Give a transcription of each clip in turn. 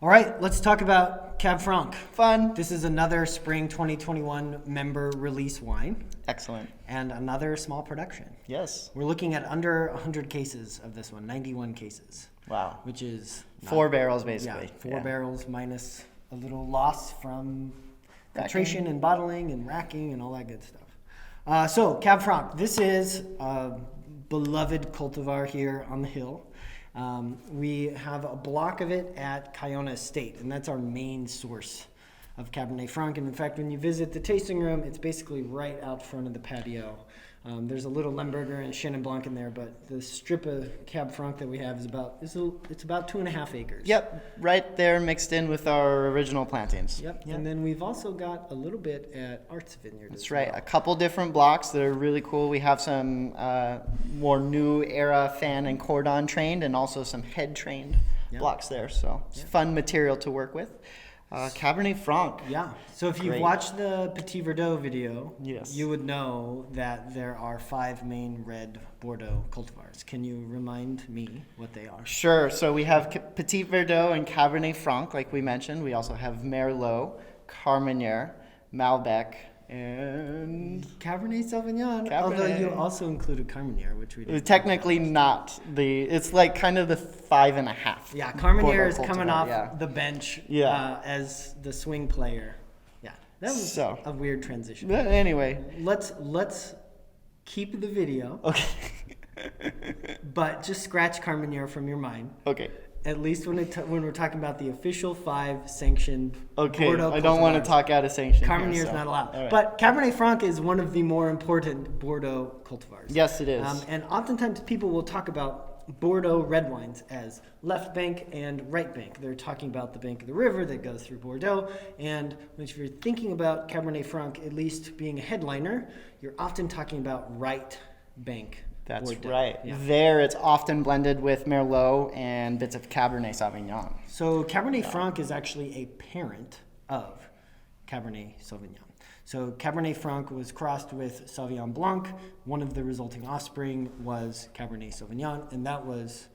All right, let's talk about Cab Franc. Fun. This is another spring 2021 member release wine Excellent. and another small production. Yes. We're looking at under 100 cases of this one, 91 cases. Wow. Which is... 4 barrels, basically. Yeah, 4 barrels minus a little loss from filtration and bottling and racking and all that good stuff. So, Cab Franc, this is a beloved cultivar here on the hill. We have a block of it at Kiona Estate, and that's our main source of Cabernet Franc. And in fact, when you visit the tasting room, it's basically right out front of the patio. There's a little Lemberger and Chenin Blanc in there, but the strip of Cab Franc that we have is about 2.5 acres. Yep, right there mixed in with our original plantings. Yep, and then we've also got a little bit at Arts Vineyard. That's right, a couple different blocks that are really cool. We have some more new era fan and cordon trained and also some head trained blocks there, so it's fun material to work with. Cabernet Franc. Yeah. So if you've watched the Petit Verdot video, yes, you would know that there are 5 main red Bordeaux cultivars. Can you remind me what they are? Sure. So we have Petit Verdot and Cabernet Franc, like we mentioned. We also have Merlot, Carmenere, Malbec, and Cabernet Sauvignon. Although you also included Carmenere, which we did. Technically not it's like kind of the 5.5. Yeah, Carmenere is coming off the bench as the swing player. Yeah, that was a weird transition. But anyway, let's keep the video. Okay. But just scratch Carmenere from your mind. Okay. At least when we're talking about the official 5 sanctioned Bordeaux I don't want to talk out of sanction. Carmenere is not allowed. Right. But Cabernet Franc is one of the more important Bordeaux cultivars. Yes, it is. And oftentimes people will talk about Bordeaux red wines as left bank and right bank. They're talking about the bank of the river that goes through Bordeaux. And if you're thinking about Cabernet Franc, at least being a headliner, you're often talking about right bank. That's right. Yeah. There, it's often blended with Merlot and bits of Cabernet Sauvignon. So Cabernet Franc is actually a parent of Cabernet Sauvignon. So Cabernet Franc was crossed with Sauvignon Blanc. One of the resulting offspring was Cabernet Sauvignon, and that was...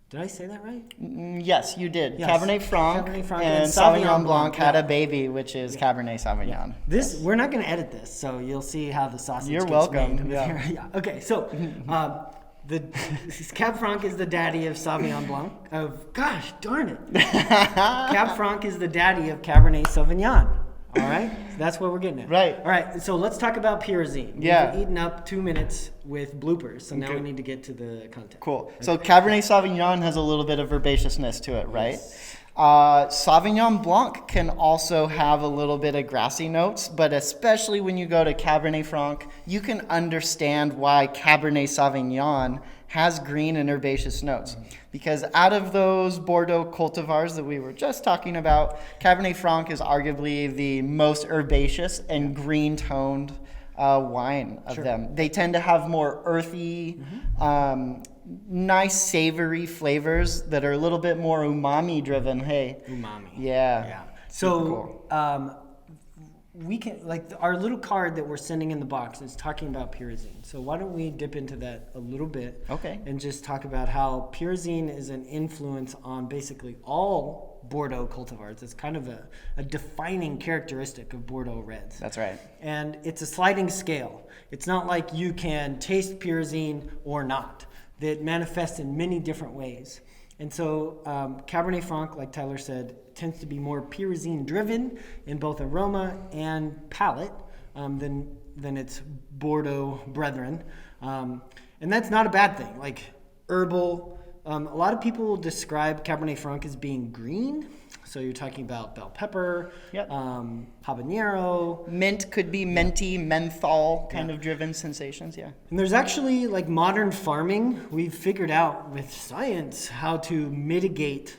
Did I say that right? Yes, you did. Yes. Cabernet Franc and Sauvignon Blanc had a baby, which is Cabernet Sauvignon. We're not going to edit this, so you'll see how the sausage You're gets welcome. made. Yeah. Okay, so Cab Franc is the daddy of Sauvignon Blanc. Gosh darn it. Cab Franc is the daddy of Cabernet Sauvignon. All right, so that's what we're getting at. Right. All right, so let's talk about pyrazine. We've eaten up 2 minutes with bloopers, so now we need to get to the content. Cool. Okay. So Cabernet Sauvignon has a little bit of herbaceousness to it, right? Yes. Sauvignon Blanc can also have a little bit of grassy notes, but especially when you go to Cabernet Franc, you can understand why Cabernet Sauvignon has green and herbaceous notes. Because out of those Bordeaux cultivars that we were just talking about, Cabernet Franc is arguably the most herbaceous and green-toned wine of them. They tend to have more earthy, nice savory flavors that are a little bit more umami driven. Umami. Yeah. So we can, our little card that we're sending in the box is talking about pyrazine. So why don't we dip into that a little bit and just talk about how pyrazine is an influence on basically all Bordeaux cultivars. It's kind of a defining characteristic of Bordeaux reds. That's right. And it's a sliding scale. It's not like you can taste pyrazine or not. That manifests in many different ways. And so Cabernet Franc, like Tyler said, tends to be more pyrazine driven in both aroma and palate than its Bordeaux brethren. And that's not a bad thing. Like herbal, a lot of people will describe Cabernet Franc as being green. So you're talking about bell pepper, habanero. Mint could be minty, menthol kind of driven sensations, And there's actually, modern farming, we've figured out with science how to mitigate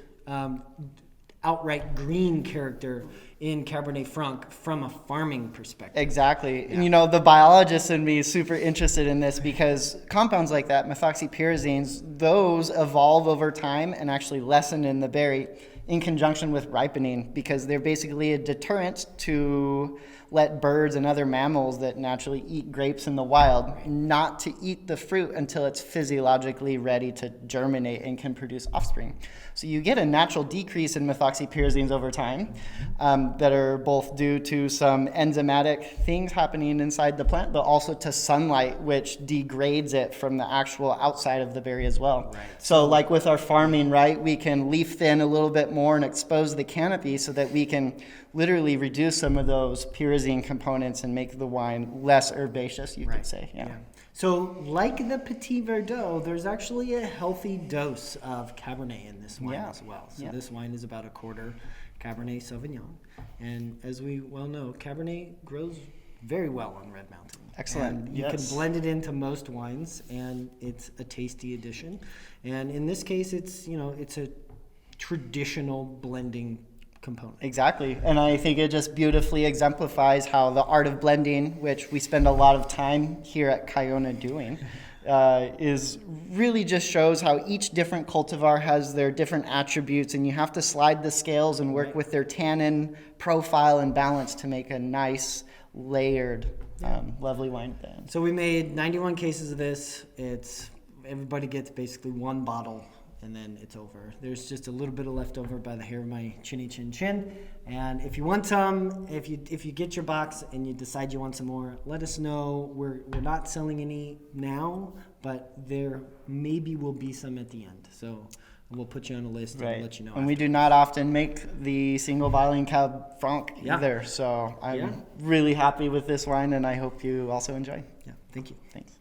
outright green character in Cabernet Franc from a farming perspective. Exactly. Yeah. And the biologist in me is super interested in this because compounds like that, methoxypyrazines, those evolve over time and actually lessen in the berry in conjunction with ripening, because they're basically a deterrent to let birds and other mammals that naturally eat grapes in the wild not to eat the fruit until it's physiologically ready to germinate and can produce offspring. So you get a natural decrease in methoxypyrazines over time that are both due to some enzymatic things happening inside the plant, but also to sunlight, which degrades it from the actual outside of the berry as well. Right. So like with our farming, right, we can leaf thin a little bit more and expose the canopy so that we can literally reduce some of those pyrazine components and make the wine less herbaceous, you could say. Yeah. So like the Petit Verdot, there's actually a healthy dose of Cabernet in this wine as well. So this wine is about a quarter Cabernet Sauvignon. And as we well know, Cabernet grows very well on Red Mountain. Excellent. And you can blend it into most wines, and it's a tasty addition. And in this case, it's a traditional blending component. Exactly. And I think it just beautifully exemplifies how the art of blending, which we spend a lot of time here at Kiona doing, is really just shows how each different cultivar has their different attributes, and you have to slide the scales and work with their tannin profile and balance to make a nice, layered, lovely wine blend. So we made 91 cases of this. Everybody gets basically one bottle, and then it's over. There's just a little bit of leftover by the hair of my chinny chin chin. And if you want some, if you get your box and you decide you want some more, let us know. We're not selling any now, but there maybe will be some at the end. So we'll put you on a list and let you know. And we do not often make the single bottling Cab Franc either. So I'm really happy with this wine, and I hope you also enjoy. Yeah, thank you. Thanks.